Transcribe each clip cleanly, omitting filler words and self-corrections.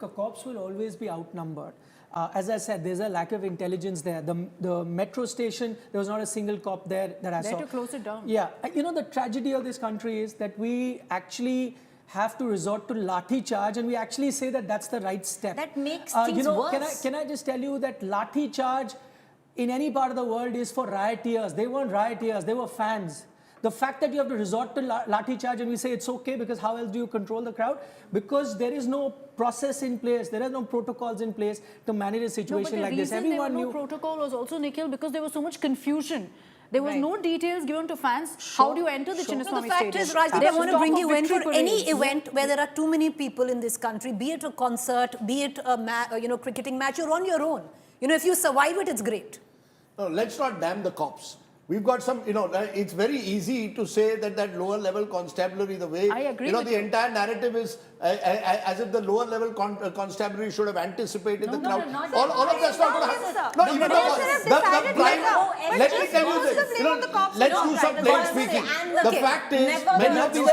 cops will always be outnumbered. As I said, there's a lack of intelligence there. The metro station, there was not a single cop there that I saw. They had to close it down. Yeah. You know, the tragedy of this country is that we actually have to resort to lathi charge, and we actually say that that's the right step. That makes things worse. Can I just tell you that lathi charge in any part of the world is for rioters. They weren't rioters, they were fans. The fact that you have to resort to lathi charge and we say it's okay because how else do you control the crowd? Because there is no process in place, there are no protocols in place to manage a situation like this. Everyone knew. The reason there was no protocol was also, Nikhil, because there was so much confusion. There was no details given to fans. How do you enter the Chinnaswamy No, the fact Stadium? is, Rajdeep, they want to bring you in for any event where there are too many people in this country, be it a concert, be it a cricketing match, you're on your own. You know, if you survive it, it's great. No, let's not damn the cops. We've got some, it's very easy to say that lower level constabulary, the way, I agree the entire narrative is as if the lower level constabulary should have anticipated the crowd. All of that's not going to happen. No, even the prime, let me tell you this, let's do some plain speaking. The fact is, many of these,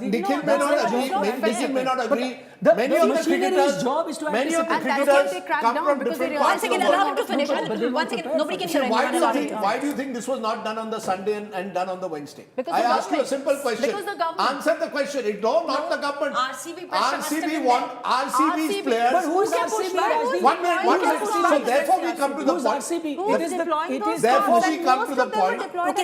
Nikhil may not agree, Nikhil may not agree. Many of the cricketers come from different parts of the world. Allow him to finish. One second, nobody can hear anyone. Why do you think this was not done on the Sunday and done on the Wednesday? I asked you a simple question. Because the government. Answer the question. No, not the government. RCB want RCB's players. But who's RCB? One minute. So therefore we come to the point. Therefore we come to the point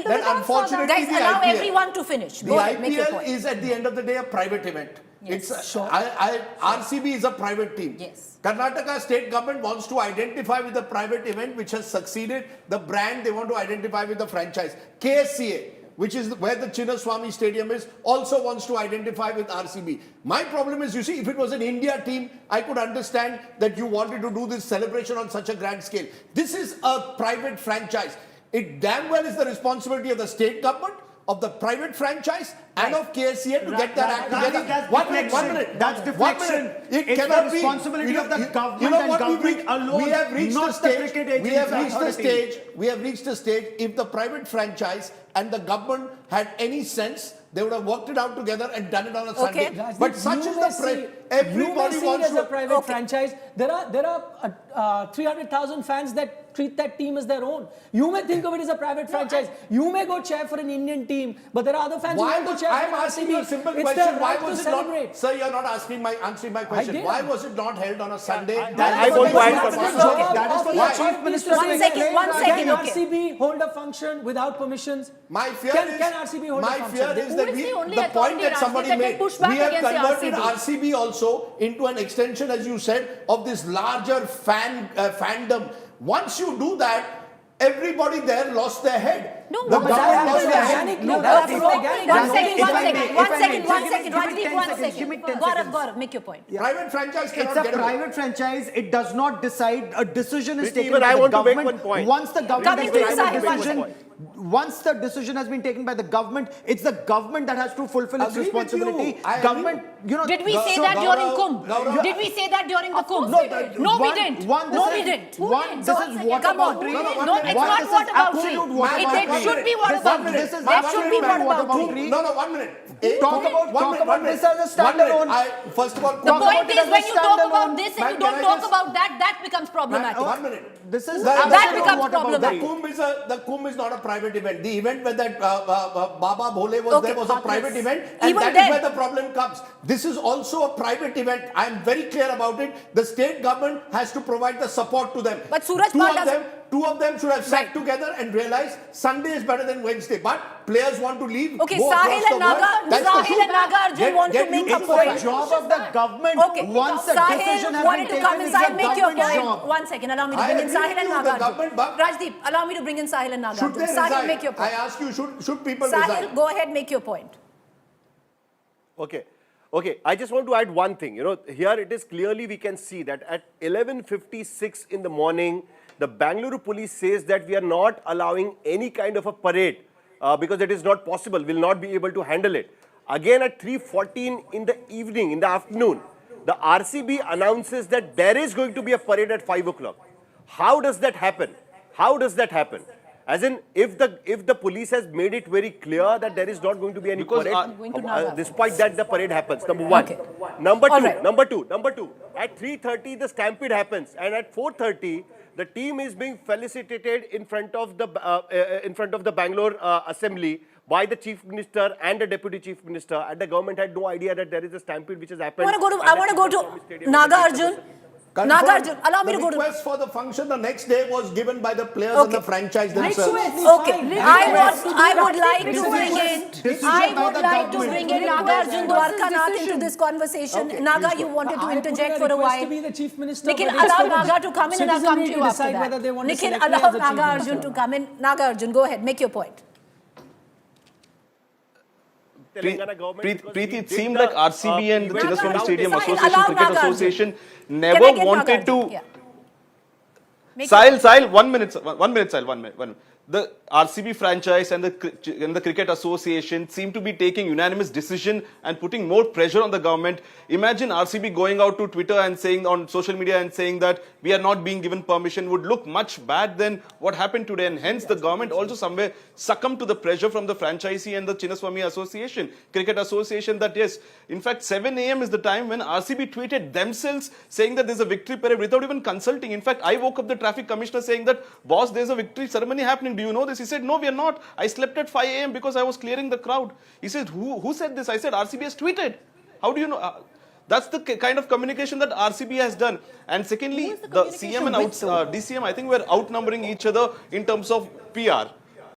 that unfortunately guys, allow everyone to finish. The IPL is at the end of the day a private event. Yes. RCB is a private team. Yes. Karnataka state government wants to identify with the private event which has succeeded. The brand they want to identify with the franchise. KSCA, which is where the Chinnaswamy Stadium is, also wants to identify with RCB. My problem is, you see, if it was an India team, I could understand that you wanted to do this celebration on such a grand scale. This is a private franchise. It damn well is the responsibility of the state government, of the private franchise, and of KSCA to get that act together. One minute. That's deflection. It cannot be. Responsibility of the government and government alone. We have reached not the stage. The cricket we have agency reached the stage. We have reached the stage. If the private franchise and the government had any sense, they would have worked it out together and done it on a Sunday. But such is the everybody wants to. As a private franchise, there are 300,000 fans that treat that team as their own. You may think of it as a private franchise. You may go cheer for an Indian team, but there are other fans who want to cheer for I'm asking you a simple question. Why was it not? Sir, you're not answering my question. Why was it not held on a Sunday? I want to answer. That is for the Chief Minister. One second. Can RCB hold a function without permissions? My fear can RCB hold a function? Is that the point that somebody made, we have converted RCB also into an extension, as you said, of this larger fandom. Once you do that, everybody there lost their head. No, the government lost their head. One second. Gaurav, make your point. Private franchise cannot get away. It's a private franchise. It does not decide. A decision is taken by the government. Once the government has taken a decision, once the decision has been taken by the government, it's the government that has to fulfill its responsibility. Government, Did we say that during Kumbh? Did we say that during the Kumbh? No, we didn't. No, we didn't. This is water boundary. No, it's not water boundary. It should be water boundary. There should be water boundary. No, 1 minute. Talk about this as a standalone. First of all, the point is when you talk about this and you don't talk about that, that becomes problematic. 1 minute. This is that becomes problematic. The Kumbh is not a private event. The event where that Baba Bhole was there was a private event, and that is where the problem comes. This is also a private event. I am very clear about it. The state government has to provide the support to them. But Suraj Pal two of them should have sat together and realized Sunday is better than Wednesday. But players want to leave. Okay, Sahil and Nagarjun want to make a point. The job of the government. Okay, once the decision has been taken, it's the make your point. job. 1 second, allow me to bring in Sahil and Nagarjun. Rajdeep, allow me to bring in Sahil and Nagarjun. Should they Sahil, make your point. I ask you, should people Sahil, resign? go ahead, make your point. Okay, I just want to add one thing. Here it is clearly we can see that at 11:56 in the morning, the Bangalore police says that we are not allowing any kind of a parade because it is not possible, will not be able to handle it. Again at 3:14 in the evening, in the afternoon, the RCB announces that there is going to be a parade at 5 o'clock. How does that happen? How does that happen? As in, if the police has made it very clear that there is not going to be any Because, parade, Going to Naga. despite that the parade happens. Number one. Okay. Number All two. right. Number two. At 3:30 the stampede happens, and at 4:30 the team is being felicitated in front of the Bangalore Assembly by the Chief Minister and the Deputy Chief Minister. And the government had no idea that there is a stampede which has happened. I want to go to Naga Arjun. Naga Arjun, allow me to go to. The request for the function the next day was given by the players Okay. and the franchise themselves. Okay, I would like to bring in Naga Arjun Dwarkanath into this conversation. Naga, you wanted to interject for a while. To be the chief minister, Nikhil, but it is allow for the Naga to come in and I'll come to citizenry you after decide whether they that. want to Nikhil, select me allow as the chief Naga Arjun minister. to come in. Naga Arjun, go ahead, make your point. Telangana government, because Preeti, we it did seemed the, like RCB and the event Chinnaswamy without Stadium deciding. Association, Allow Cricket Naga Arjun. Association Can I never get Naga wanted Arjun? to. Yeah. Make Sahil, 1 minute, Sahil, 1 minute. The RCB franchise and the Cricket Association seem to be taking unanimous decision and putting more pressure on the government. Imagine RCB going out to Twitter and saying on social media and saying that we are not being given permission would look much bad than what happened today, and hence the government also somewhere succumbed to the pressure from the franchisee and the Chinnaswamy Association, Cricket Association, that yes, in fact 7 a.m. is the time when RCB tweeted themselves saying that there's a victory parade without even consulting. In fact, I woke up the traffic commissioner saying that, boss, there's a victory ceremony happening. Do you know this? He said, no, we are not. I slept at 5 a.m. because I was clearing the crowd. He said, who said this? I said, RCB has tweeted. How do you know? That's the kind of communication that RCB has done. And secondly, the CM and DCM, I think we're outnumbering each other in terms of PR.